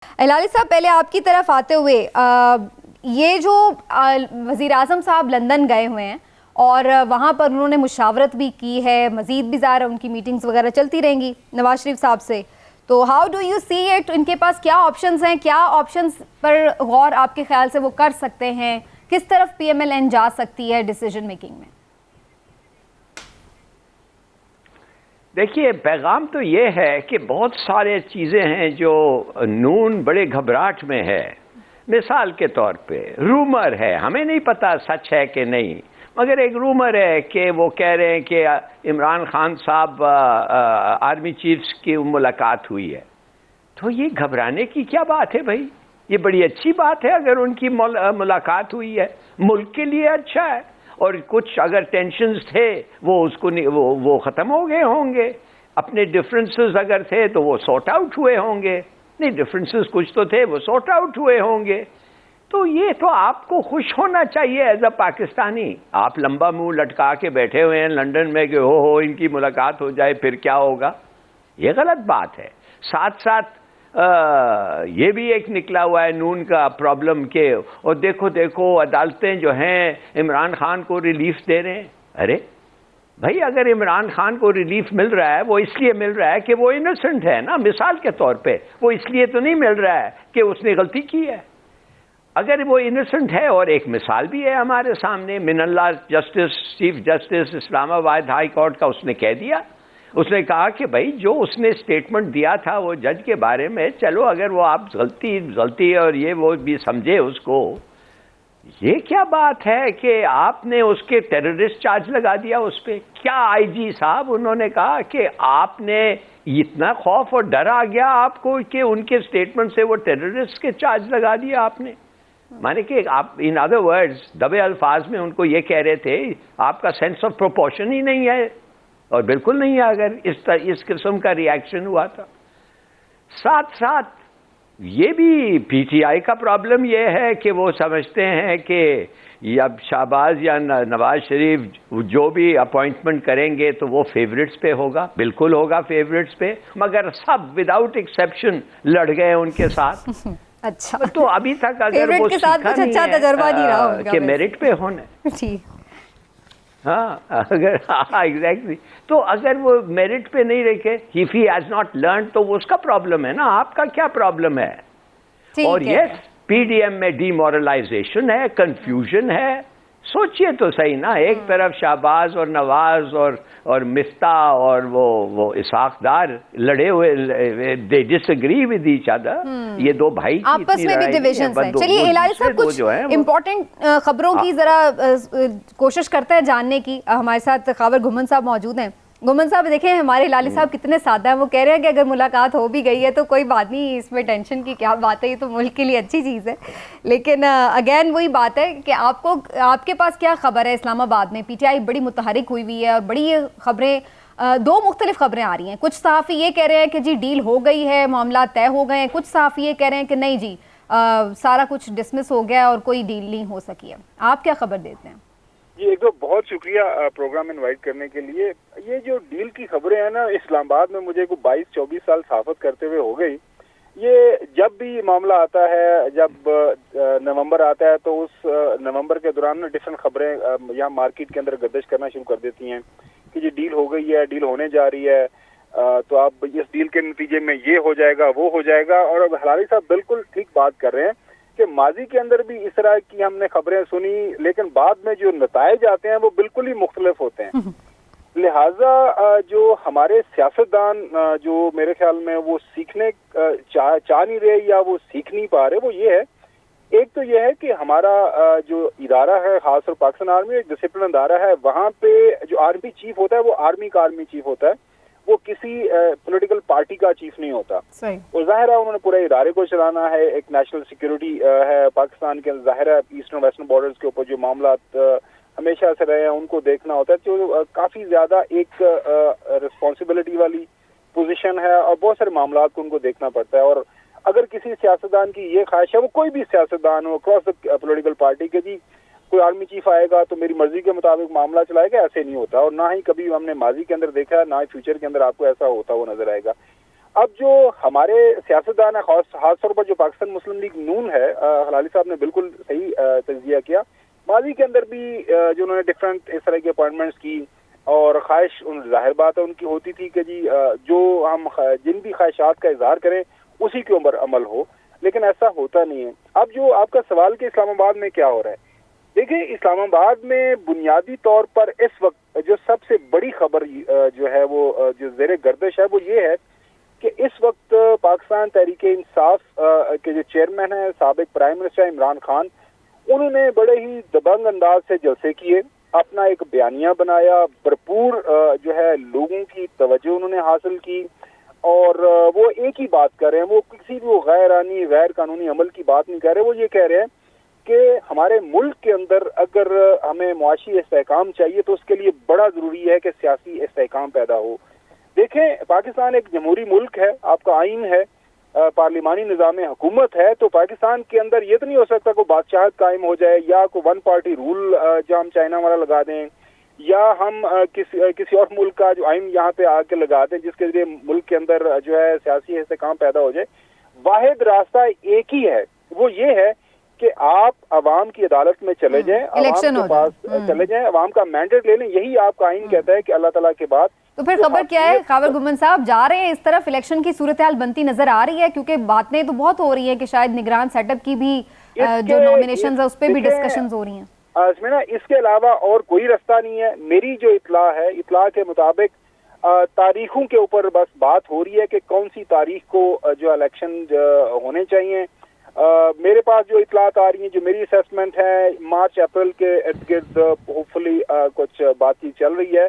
ہلالی صاحب، پہلے آپ کی طرف آتے ہوئے یہ جو وزیر اعظم صاحب لندن گئے ہوئے ہیں اور وہاں پر انہوں نے مشاورت بھی کی ہے، مزید بھی ظاہر ان کی میٹنگز وغیرہ چلتی رہیں گی نواز شریف صاحب سے، تو how do you see it? ان کے پاس کیا آپشنز ہیں؟ کیا آپشنز پر غور آپ کے خیال سے وہ کر سکتے ہیں؟ کس طرف پی ایم ایل این جا سکتی ہے ڈیسیجن میکنگ میں؟ دیکھیے، پیغام تو یہ ہے کہ بہت سارے چیزیں ہیں جو نون بڑے گھبراہٹ میں ہے. مثال کے طور پہ رومر ہے، ہمیں نہیں پتا سچ ہے کہ نہیں، مگر ایک رومر ہے کہ وہ کہہ رہے ہیں کہ عمران خان صاحب آرمی چیفز کی ملاقات ہوئی ہے. تو یہ گھبرانے کی کیا بات ہے بھائی؟ یہ بڑی اچھی بات ہے اگر ان کی ملاقات ہوئی ہے، ملک کے لیے اچھا ہے. اور کچھ اگر ٹینشنز تھے وہ ختم ہو گئے ہوں گے. اپنے ڈفرینسز اگر تھے تو وہ سارٹ آؤٹ ہوئے ہوں گے. نہیں، ڈفرینسز کچھ تو تھے، وہ سارٹ آؤٹ ہوئے ہوں گے. تو یہ تو آپ کو خوش ہونا چاہیے ایز اے پاکستانی. آپ لمبا منہ لٹکا کے بیٹھے ہوئے ہیں لنڈن میں کہ ہو ان کی ملاقات ہو جائے پھر کیا ہوگا. یہ غلط بات ہے. ساتھ ساتھ یہ بھی ایک نکلا ہوا ہے نون کا پرابلم کہ اور دیکھو عدالتیں جو ہیں عمران خان کو ریلیف دے رہے ہیں. ارے بھائی، اگر عمران خان کو ریلیف مل رہا ہے وہ اس لیے مل رہا ہے کہ وہ انوسنٹ ہے نا. مثال کے طور پہ وہ اس لیے تو نہیں مل رہا ہے کہ اس نے غلطی کی ہے. اگر وہ انوسنٹ ہے، اور ایک مثال بھی ہے ہمارے سامنے، من اللہ جسٹس چیف جسٹس اسلام آباد ہائی کورٹ کا، اس نے کہہ دیا، اس نے کہا کہ بھائی جو اس نے اسٹیٹمنٹ دیا تھا وہ جج کے بارے میں، چلو اگر وہ آپ غلطی اور یہ وہ بھی سمجھے اس کو، یہ کیا بات ہے کہ آپ نے اس کے ٹیررسٹ چارج لگا دیا اس پہ. کیا آئی جی صاحب انہوں نے کہا کہ آپ نے اتنا خوف اور ڈر آ گیا آپ کو کہ ان کے اسٹیٹمنٹ سے وہ ٹیررسٹ کے چارج لگا دیا آپ نے. مانے کہ آپ ان ادر ورڈز دبے الفاظ میں ان کو یہ کہہ رہے تھے آپ کا سینس آف پروپورشن ہی نہیں ہے، اور بالکل نہیں ہے اگر اس قسم کا ری ایکشن ہوا تھا. ساتھ ساتھ یہ بھی پی ٹی آئی کا پرابلم یہ ہے کہ وہ سمجھتے ہیں کہ اب شہباز یا نواز شریف جو بھی اپوائنٹمنٹ کریں گے تو وہ فیوریٹس پہ ہوگا. بالکل ہوگا فیوریٹس پہ، مگر سب وداؤٹ ایکسیپشن لڑ گئے ان کے ساتھ. اچھا، تو ابھی تک اگر وہ سیکھا نہیں ہے کہ میرٹ پہ ہونا، ہاں اگر ایگزیکٹلی، تو اگر وہ میرٹ پہ نہیں رکھے، if he has not learned، تو وہ اس کا پرابلم ہے نا. آپ کا کیا پرابلم ہے؟ اور یس، پی ڈی ایم میں ڈی مورلائزیشن ہے، کنفیوژن ہے. سوچئے تو صحیح نا، ایک طرف شہباز اور نواز اور مفتاح اور وہ اسحاق ڈار لڑے ہوئے، they disagree with each other. یہ دو بھائی کی آپس میں بھی ڈویژنز ہیں. چلیے ہلالی صاحب، کچھ امپورٹنٹ خبروں کی ذرا کوشش کرتے ہیں جاننے کی. ہمارے ساتھ خاور گھمن صاحب موجود ہیں. گھمن صاحب دیکھیں ہمارے ہلالی صاحب کتنے سادہ ہیں. وہ کہہ رہے ہیں کہ اگر ملاقات ہو بھی گئی ہے تو کوئی بات نہیں، اس میں ٹینشن کی کیا بات ہے، یہ تو ملک کے لیے اچھی چیز ہے. لیکن اگین وہی بات ہے کہ آپ کے پاس کیا خبر ہے؟ اسلام آباد میں پی ٹی آئی بڑی متحرک ہوئی ہے اور بڑی خبریں، دو مختلف خبریں آ رہی ہیں. کچھ صحافی یہ کہہ رہے ہیں کہ جی ڈیل ہو گئی ہے، معاملات طے ہو گئے ہیں. کچھ صحافی یہ کہہ رہے ہیں کہ نہیں جی سارا کچھ ڈسمس ہو گیا اور کوئی ڈیل نہیں ہو سکی ہے. آپ کیا خبر دیتے ہیں؟ جی، ایک تو بہت شکریہ پروگرام انوائٹ کرنے کے لیے. یہ جو ڈیل کی خبریں ہیں نا، اسلام آباد میں مجھے کوئی 22-24 سال صحافت کرتے ہوئے ہو گئی. یہ جب بھی معاملہ آتا ہے، جب نومبر آتا ہے تو اس نومبر کے دوران ڈفرینٹ خبریں یہاں مارکیٹ کے اندر گردش کرنا شروع کر دیتی ہیں کہ جی ڈیل ہو گئی ہے، ڈیل ہونے جا رہی ہے، تو اب اس ڈیل کے نتیجے میں یہ ہو جائے گا، وہ ہو جائے گا. اور اب ہلالی صاحب بالکل ٹھیک بات کر رہے ہیں کہ ماضی کے اندر بھی اس طرح کی ہم نے خبریں سنی، لیکن بعد میں جو نتائج آتے ہیں وہ بالکل ہی مختلف ہوتے ہیں. لہٰذا جو ہمارے سیاستدان جو میرے خیال میں وہ سیکھنے چاہ نہیں رہے یا وہ سیکھ نہیں پا رہے، وہ یہ ہے، ایک تو یہ ہے کہ ہمارا جو ادارہ ہے، خاص طور پاکستان آرمی ایک ڈسپلن ادارہ ہے، وہاں پہ جو آرمی چیف ہوتا ہے وہ آرمی کا آرمی چیف ہوتا ہے، وہ کسی پولیٹیکل پارٹی کا چیف نہیں ہوتا. اور ظاہر ہے انہوں نے پورے ادارے کو چلانا ہے. ایک نیشنل سیکیورٹی ہے پاکستان کے، ظاہر ہے ایسٹرن ویسٹرن بارڈرز کے اوپر جو معاملات ہمیشہ سے رہے ہیں ان کو دیکھنا ہوتا ہے. تو کافی زیادہ ایک رسپانسبلٹی والی پوزیشن ہے اور بہت سارے معاملات کو ان کو دیکھنا پڑتا ہے. اور اگر کسی سیاستدان کی یہ خواہش ہے، وہ کوئی بھی سیاستدان ہو اکراس دا پولیٹیکل پارٹی، کہ جی کوئی آرمی چیف آئے گا تو میری مرضی کے مطابق معاملہ چلائے گا، ایسے نہیں ہوتا. اور نہ ہی کبھی ہم نے ماضی کے اندر دیکھا ہے، نہ ہی فیوچر کے اندر آپ کو ایسا ہوتا وہ نظر آئے گا. اب جو ہمارے سیاستدان ہیں، خاص طور پر جو پاکستان مسلم لیگ نون ہے، ہلالی صاحب نے بالکل صحیح تجزیہ کیا. ماضی کے اندر بھی جو انہوں نے ڈفرینٹ اس طرح کی اپوائنٹمنٹس کی، اور خواہش ظاہر بات ہے ان کی ہوتی تھی کہ جی جو ہم جن بھی خواہشات کا اظہار کریں اسی کے اوپر عمل ہو، لیکن ایسا ہوتا نہیں ہے. اب جو آپ کا سوال کہ اسلام آباد میں کیا ہو رہا ہے، دیکھیں اسلام آباد میں بنیادی طور پر اس وقت جو سب سے بڑی خبر جو ہے وہ جو زیر گردش ہے وہ یہ ہے کہ اس وقت پاکستان تحریک انصاف کے جو چیئرمین ہیں سابق پرائم منسٹر عمران خان، انہوں نے بڑے ہی دبنگ انداز سے جلسے کیے، اپنا ایک بیانیہ بنایا، بھرپور جو ہے لوگوں کی توجہ انہوں نے حاصل کی، اور وہ ایک ہی بات کر رہے ہیں، وہ کسی بھی غیر آئینی غیر قانونی عمل کی بات نہیں کر رہے. وہ یہ کہہ رہے ہیں کہ ہمارے ملک کے اندر اگر ہمیں معاشی استحکام چاہیے تو اس کے لیے بڑا ضروری ہے کہ سیاسی استحکام پیدا ہو. دیکھیں پاکستان ایک جمہوری ملک ہے، آپ کا آئین ہے، پارلیمانی نظام حکومت ہے، تو پاکستان کے اندر یہ تو نہیں ہو سکتا کوئی بادشاہت قائم ہو جائے یا کوئی ون پارٹی رول جو ہم چائنا والا لگا دیں، یا ہم کسی اور ملک کا جو آئین یہاں پہ آ کے لگا دیں جس کے ذریعے ملک کے اندر جو ہے سیاسی استحکام پیدا ہو جائے. واحد راستہ ایک ہی ہے، وہ یہ ہے کہ آپ عوام کی عدالت میں چلے جائیں، عوام کے پاس چلے جائیں، عوام کا مینڈیٹ لے لیں. یہی آپ کا آئین کہتا ہے کہ اللہ تعالیٰ کے بعد. تو پھر خبر کیا ہے خاور گھمن صاحب، جا رہے ہیں اس طرف، الیکشن کی صورتحال بنتی نظر آ رہی ہے؟ کیونکہ باتیں تو بہت ہو رہی ہیں کہ شاید نگران سیٹ اپ کی بھی جو نامینیشنز ہیں اس پہ بھی ڈسکشنز ہو رہی ہیں. اس کے علاوہ اور کوئی راستہ نہیں ہے. میری جو اطلاع ہے، اطلاع کے مطابق تاریخوں کے اوپر بس بات ہو رہی ہے کہ کون سی تاریخ کو جو الیکشن ہونے چاہیے. میرے پاس جو اطلاعات آ رہی ہیں، جو میری اسیسمنٹ ہے، مارچ اپریل کے ارد گرد ہوپ فلی کچھ بات چیت چل رہی ہے،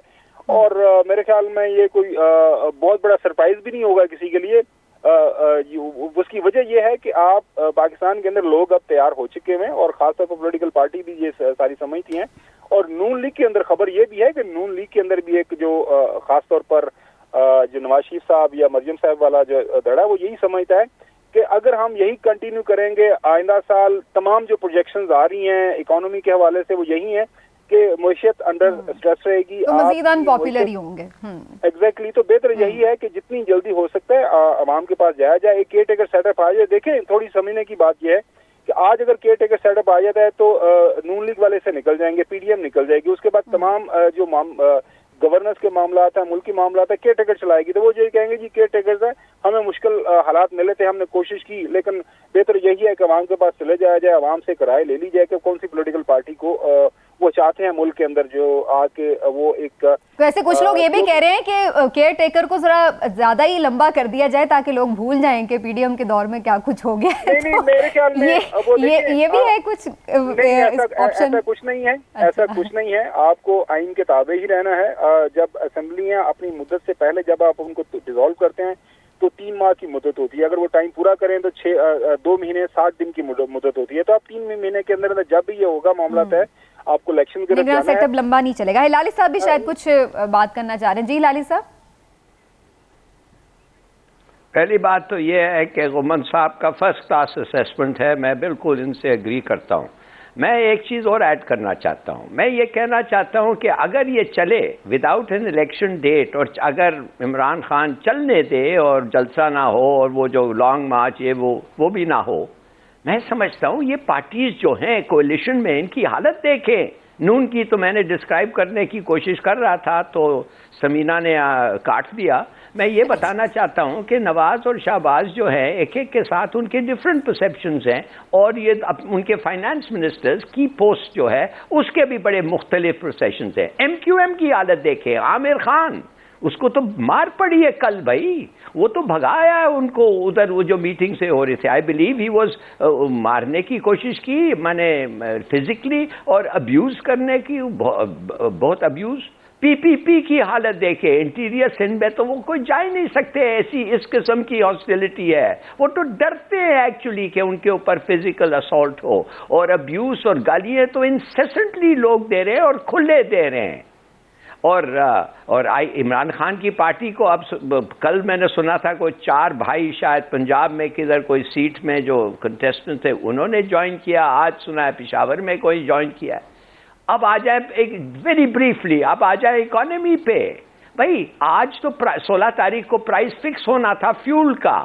اور میرے خیال میں یہ کوئی بہت بڑا سرپرائز بھی نہیں ہوگا کسی کے لیے. اس کی وجہ یہ ہے کہ آپ پاکستان کے اندر لوگ اب تیار ہو چکے ہیں، اور خاص طور پر پولیٹیکل پارٹی بھی یہ ساری سمجھتی ہیں. اور نون لیگ کے اندر خبر یہ بھی ہے کہ نون لیگ کے اندر بھی ایک جو خاص طور پر جو نواز شریف صاحب یا مریم صاحب والا جو دھڑا ہے وہ یہی سمجھتا ہے کہ اگر ہم یہی کنٹینیو کریں گے آئندہ سال تمام جو پروجیکشنز آ رہی ہیں اکانومی کے حوالے سے وہ یہی ہیں کہ معیشت انڈر اسٹریس رہے گی، تو مزید ان پاپولر ہی ہوں گے. ایگزیکٹلی. تو بہتر یہی ہے کہ جتنی جلدی ہو سکتا ہے عوام کے پاس جایا جائے، ایک کیئر ٹیکر سیٹ اپ آ جائے. دیکھیں تھوڑی سمجھنے کی بات یہ ہے کہ آج اگر کیئر ٹیکر سیٹ اپ آ جاتا ہے تو نون لیگ والے سے نکل جائیں گے، پی ڈی ایم نکل جائے گی، اس کے بعد تمام جو گورننس کے معاملات ہیں، ملکی معاملات ہیں، کیئر ٹیکر چلائے گی. تو وہ یہ کہیں گے جی کیئر ٹیکرز ہیں، ہمیں مشکل حالات ملے تھے، ہم نے کوشش کی، لیکن بہتر یہی ہے کہ عوام کے پاس چلے جایا جائے، عوام سے رائے لے لی جائے کہ کون سی پولیٹیکل پارٹی کو وہ چاہتے ہیں ملک کے اندر جو آ کے وہ ایک. ویسے کچھ لوگ یہ بھی کہہ رہے ہیں کہ کیئر ٹیکر کو ذرا زیادہ ہی لمبا کر دیا جائے تاکہ لوگ بھول جائیں کہ پی ڈی ایم کے دور میں کیا کچھ ہو گیا. میرے خیال میں یہ بھی ہے کچھ ایسا کچھ نہیں ہے، ایسا کچھ نہیں ہے. آپ کو آئین کے تابع ہی رہنا ہے. جب اسمبلیاں اپنی مدت سے پہلے جب آپ ان کو ڈیزالو کرتے ہیں تو 3 ماہ کی مدت ہوتی ہے. اگر وہ ٹائم پورا کریں تو 2 مہینے 60 دن کی مدت ہوتی ہے. تو آپ 3 مہینے کے اندر جب بھی یہ ہوگا معاملات ہے آپ کو الیکشن کے لیے سیٹ اپ لمبا نہیں چلے گا. ہلالی صاحب بھی شاید کچھ بات کرنا چاہ رہے ہیں. جی ہلالی صاحب. پہلی بات تو یہ ہے کہ غمن صاحب کا فرسٹ کلاس اسیسمنٹ ہے، میں بالکل ان سے ایگری کرتا ہوں. میں ایک چیز اور ایڈ کرنا چاہتا ہوں. میں یہ کہنا چاہتا ہوں کہ اگر یہ چلے وداؤٹ این الیکشن ڈیٹ، اور اگر عمران خان چلنے دے اور جلسہ نہ ہو اور وہ جو لانگ مارچ یہ وہ بھی نہ ہو، میں سمجھتا ہوں یہ پارٹیز جو ہیں کولیشن میں ان کی حالت دیکھیں. نون کی تو میں نے ڈسکرائب کرنے کی کوشش کر رہا تھا تو سمینہ نے کاٹ دیا. میں یہ بتانا چاہتا ہوں کہ نواز اور شہباز جو ہیں ایک ایک کے ساتھ ان کے ڈفرینٹ پرسیپشنز ہیں، اور یہ ان کے فائنانس منسٹرز کی پوسٹ جو ہے اس کے بھی بڑے مختلف پروسیشنز ہیں. ایم کیو ایم کی حالت دیکھیں، عامر خان اس کو تو مار پڑی ہے کل بھائی، وہ تو بھگایا ہے ان کو ادھر وہ جو میٹنگ سے ہو رہے تھے. آئی بلیو ہی واز مارنے کی کوشش کی، میں نے فزیکلی اور ابیوز کرنے کی، بہت ابیوز. پی پی پی کی حالت دیکھے، انٹیریئر سندھ میں تو وہ کوئی جا ہی نہیں سکتے، ایسی اس قسم کی ہاسٹیلٹی ہے. وہ تو ڈرتے ہیں ایکچولی کہ ان کے اوپر فزیکل اسالٹ ہو، اور ابیوز اور گالیاں تو انسیسنٹلی لوگ دے رہے ہیں اور کھلے دے رہے ہیں. اور عمران خان کی پارٹی کو اب کل میں نے سنا تھا کوئی 4 بھائی شاید پنجاب میں کدھر کوئی سیٹ میں جو کنٹیسٹنٹ تھے انہوں نے جوائن کیا، آج سنا ہے پشاور میں کوئی جوائن کیا ہے. اب آ جائے ایک ویری بریفلی، اب آ جائے اکانومی پہ. بھائی آج تو 16 تاریخ کو پرائس فکس ہونا تھا فیول کا،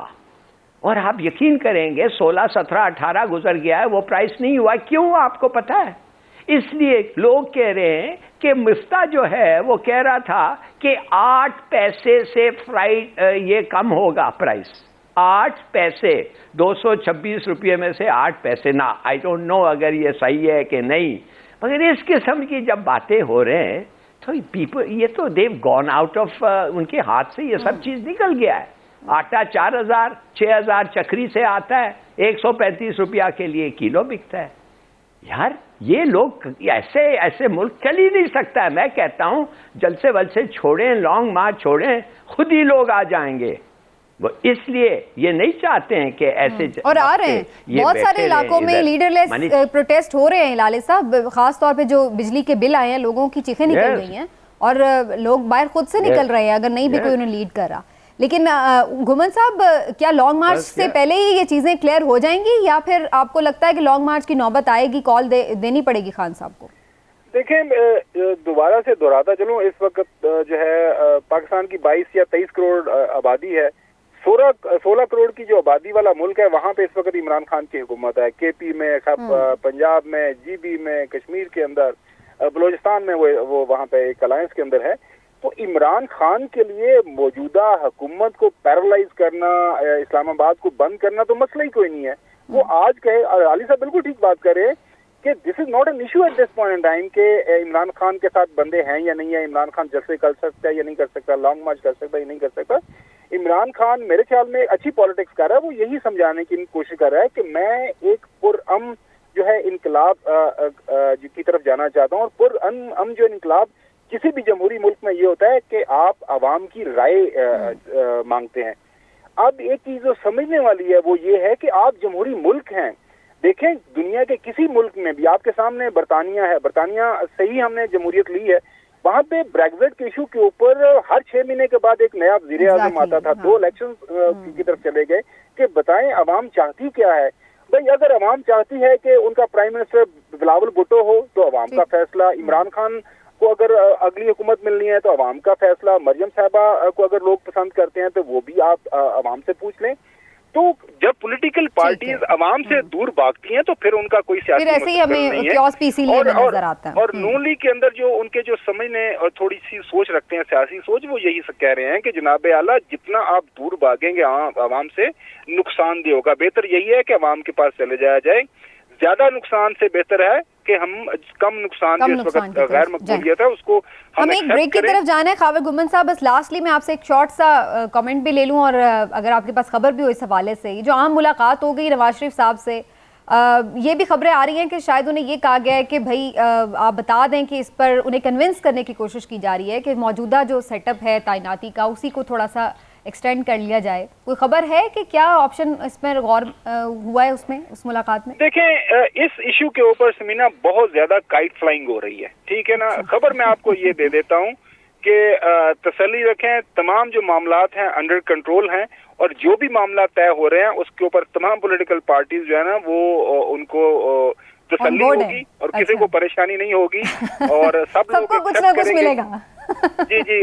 اور آپ یقین کریں گے 16 17 18 گزر گیا ہے، وہ پرائس نہیں ہوا. کیوں آپ کو پتا ہے؟ اس لیے لوگ کہہ رہے ہیں کہ مفتہ جو ہے وہ کہہ رہا تھا کہ 8 پیسے سے یہ کم ہوگا پرائس. 8 پیسے 226 روپے میں سے 8 پیسے نہ، آئی ڈونٹ نو اگر یہ صحیح ہے کہ نہیں، مگر اس قسم کی جب باتیں ہو رہے ہیں تو پیپل، یہ تو دیو گون آؤٹ آف، ان کے ہاتھ سے یہ سب چیز نکل گیا ہے. آٹا 4000 6000 چکری سے آتا ہے، 135 روپیہ کے لیے کلو بکتا ہے. یار یہ لوگ ایسے ملک چل ہی نہیں سکتا ہے. میں کہتا ہوں جلسے ولسے چھوڑیں، لانگ مارچ چھوڑیں، خود ہی لوگ آ جائیں گے. وہ اس لیے یہ نہیں چاہتے ہیں کہ ایسے اور آ رہے ہیں بہت سارے علاقوں میں لیڈر لیس پروٹیسٹ ہو رہے ہیں لالی صاحب، خاص طور پہ جو بجلی کے بل آئے ہیں لوگوں کی چیخیں نکل گئی ہیں اور لوگ باہر خود سے نکل رہے ہیں اگر نہیں بھی کوئی انہیں لیڈ کر رہا. لیکن گھمن صاحب کیا لانگ مارچ سے پہلے ہی یہ چیزیں کلیئر ہو جائیں گی یا پھر آپ کو لگتا ہے کہ لانگ مارچ کی نوبت آئے گی، کال دینی پڑے گی خان صاحب کو؟ دیکھیں دوبارہ سے دہراتا چلوں، اس وقت جو ہے پاکستان کی 22 یا 23 کروڑ آبادی ہے. 16 کروڑ کی جو آبادی والا ملک ہے وہاں پہ اس وقت عمران خان کی حکومت ہے. کے پی میں، پنجاب میں، جی بی میں، کشمیر کے اندر، بلوچستان میں وہ وہاں پہ ایک الائنس کے اندر ہے. تو عمران خان کے لیے موجودہ حکومت کو پیرالائز کرنا، اسلام آباد کو بند کرنا تو مسئلہ ہی کوئی نہیں ہے. وہ آج کہے، علی صاحب بالکل ٹھیک بات کر رہے ہیں کہ this is not an issue at this point in time کہ عمران خان کے ساتھ بندے ہیں یا نہیں ہے، عمران خان جلسے کر سکتا ہے یا نہیں کر سکتا، لانگ مارچ کر سکتا ہے یا نہیں کر سکتا. عمران خان میرے خیال میں اچھی پالیٹکس کر رہا ہے. وہ یہی سمجھانے کی کوشش کر رہا ہے کہ میں ایک پرامن جو ہے انقلاب کی طرف جانا چاہتا ہوں. اور پرامن جو انقلاب کسی بھی جمہوری ملک میں یہ ہوتا ہے کہ آپ عوام کی رائے مانگتے ہیں. اب ایک چیز جو سمجھنے والی ہے وہ یہ ہے کہ آپ جمہوری ملک ہیں. دیکھیں دنیا کے کسی ملک میں بھی، آپ کے سامنے برطانیہ ہے، برطانیہ سے ہی ہم نے جمہوریت لی ہے، وہاں پہ بریگزٹ کے ایشو کے اوپر ہر 6 مہینے کے بعد ایک نیا وزیر اعظم آتا تھا. 2 الیکشن کی طرف چلے گئے کہ بتائیں عوام چاہتی کیا ہے. بھائی اگر عوام چاہتی ہے کہ ان کا پرائم منسٹر بلاول بھٹو ہو تو عوام کا فیصلہ، عمران خان کو اگر اگلی حکومت ملنی ہے تو عوام کا فیصلہ، مریم صاحبہ کو اگر لوگ پسند کرتے ہیں تو وہ بھی آپ عوام سے پوچھ لیں. تو جب پولیٹیکل پارٹیز عوام سے دور بھاگتی ہیں تو پھر ان کا کوئی سیاسی مستقبل نہیں ہے. اور نون لیگ کے اندر جو ان کے جو سمجھنے اور تھوڑی سی سوچ رکھتے ہیں، سیاسی سوچ، وہ یہی کہہ رہے ہیں کہ جناب اعلیٰ جتنا آپ دور بھاگیں گے عوام سے نقصان دہ ہوگا. بہتر یہی ہے کہ عوام کے پاس چلے جایا جائے. زیادہ نقصان سے بہتر ہے کہ ہم کم نقصان جو اس وقت غیر مقبولیت ہے اس کو ہم ایک بریک کی طرف جانا ہے. خاور گھمن صاحب بس لاسٹلی میں آپ سے ایک شارٹ سا کمنٹ بھی لے لوں اور اگر آپ کے پاس خبر بھی ہو اس حوالے سے. جو عام ملاقات ہو گئی نواز شریف صاحب سے، یہ بھی خبریں آ رہی ہیں کہ شاید انہیں یہ کہا گیا ہے کہ بھائی آپ بتا دیں کہ اس پر انہیں کنونس کرنے کی کوشش کی جا رہی ہے کہ موجودہ جو سیٹ اپ ہے تعیناتی کا اسی کو تھوڑا سا ایکسٹینڈ کر لیا جائے. کوئی خبر ہے کہ کیا آپشن اس میں غور ہوا ہے اس ملاقات میں؟ دیکھیں اس ایشو کے اوپر سمینا بہت زیادہ کائٹ فلائنگ ہو رہی ہے، ٹھیک ہے نا. خبر میں آپ کو یہ دے دیتا ہوں کہ تسلی رکھیں، تمام جو معاملات ہیں انڈر کنٹرول ہیں اور جو بھی معاملات طے ہو رہے ہیں اس کے اوپر تمام پولیٹیکل پارٹیز جو ہے نا وہ ان کو تسلی ہوگی اور کسی کو پریشانی نہیں ہوگی اور سب لوگ کچھ نہ کچھ ملے گا. جی